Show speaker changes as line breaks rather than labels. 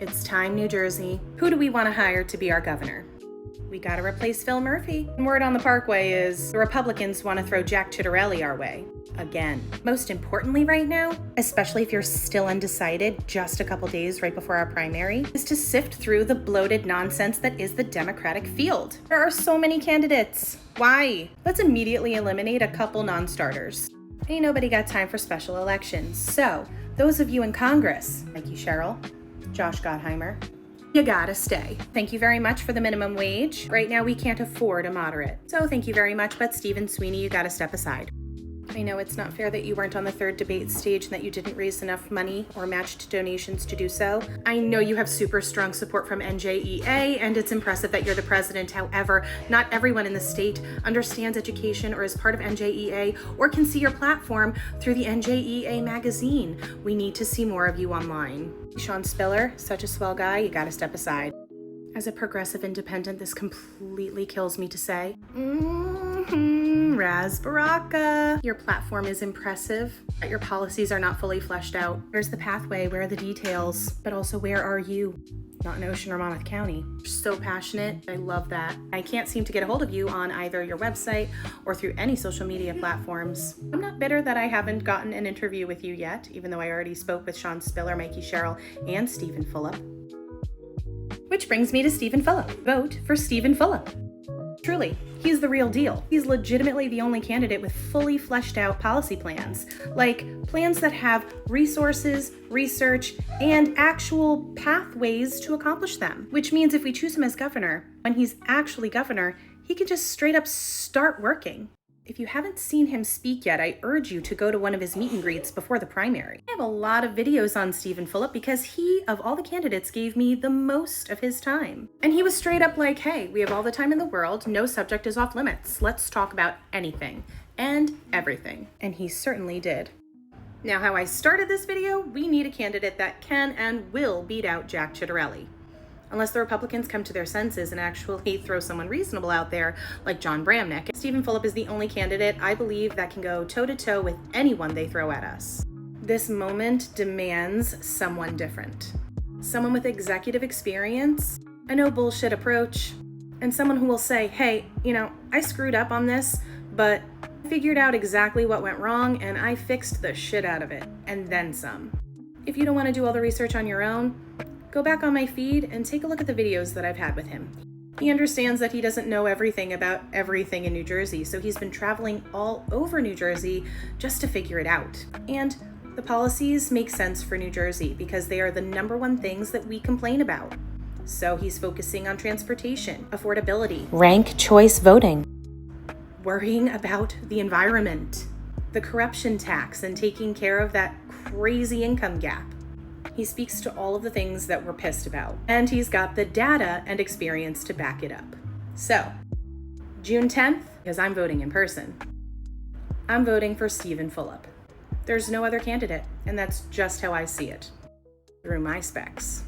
It's time, New Jersey. Who do we want to hire to be our governor? We gotta replace Phil Murphy. And word on the Parkway is the Republicans want to throw Jack Ciattarelli our way. Again. Most importantly right now, especially if you're still undecided just a couple days right before our primary, is to sift through the bloated nonsense that is the Democratic field. There are so many candidates. Why? Let's immediately eliminate a couple non-starters. Ain't nobody got time for special elections. So, those of you in Congress, like you, Cheryl, Josh Gottheimer, you gotta stay. Thank you very much for the minimum wage. Right now we can't afford a moderate. So thank you very much, but Stephen Sweeney, you gotta step aside. I know it's not fair that you weren't on the third debate stage and that you didn't raise enough money or matched donations to do so. I know you have super strong support from NJEA, and it's impressive that you're the president. However, not everyone in the state understands education or is part of NJEA or can see your platform through the NJEA magazine. We need to see more of you online. Sean Spiller, such a swell guy, you gotta step aside. As a progressive independent, this completely kills me to say. Raz Baraka. Your platform is impressive, but your policies are not fully fleshed out. Where's the pathway? Where are the details? But also, where are you? Not in Ocean or Monmouth County. You're so passionate. I love that. I can't seem to get a hold of you on either your website or through any social media platforms. I'm not bitter that I haven't gotten an interview with you yet, even though I already spoke with Sean Spiller, Mikey Sherrill, and Stephen Fulop. Which brings me to Stephen Fulop. Vote for Stephen Fulop. Truly, he's the real deal. He's legitimately the only candidate with fully fleshed out policy plans, like plans that have resources, research, and actual pathways to accomplish them. Which means if we choose him as governor, when he's actually governor, he can just straight up start working. If you haven't seen him speak yet, I urge you to go to one of his meet and greets before the primary. I have a lot of videos on Stephen Fulop because he, of all the candidates, gave me the most of his time. And he was straight up like, hey, we have all the time in the world, no subject is off limits. Let's talk about anything and everything. And he certainly did. Now, how I started this video, we need a candidate that can and will beat out Jack Ciattarelli. Unless the Republicans come to their senses and actually throw someone reasonable out there, like John Bramnick. Stephen Fulop is the only candidate I believe that can go toe-to-toe with anyone they throw at us. This moment demands someone different. Someone with executive experience, a no bullshit approach, and someone who will say, hey, I screwed up on this, but I figured out exactly what went wrong and I fixed the shit out of it, and then some. If you don't want to do all the research on your own, go back on my feed and take a look at the videos that I've had with him. He understands that he doesn't know everything about everything in New Jersey, so he's been traveling all over New Jersey just to figure it out. And the policies make sense for New Jersey because they are the number one things that we complain about. So he's focusing on transportation, affordability, ranked choice voting, worrying about the environment, the corruption tax, and taking care of that crazy income gap. He speaks to all of the things that we're pissed about, and he's got the data and experience to back it up. So, June 10th, because I'm voting in person, I'm voting for Stephen Fulop. There's no other candidate, and that's just how I see it, through my specs.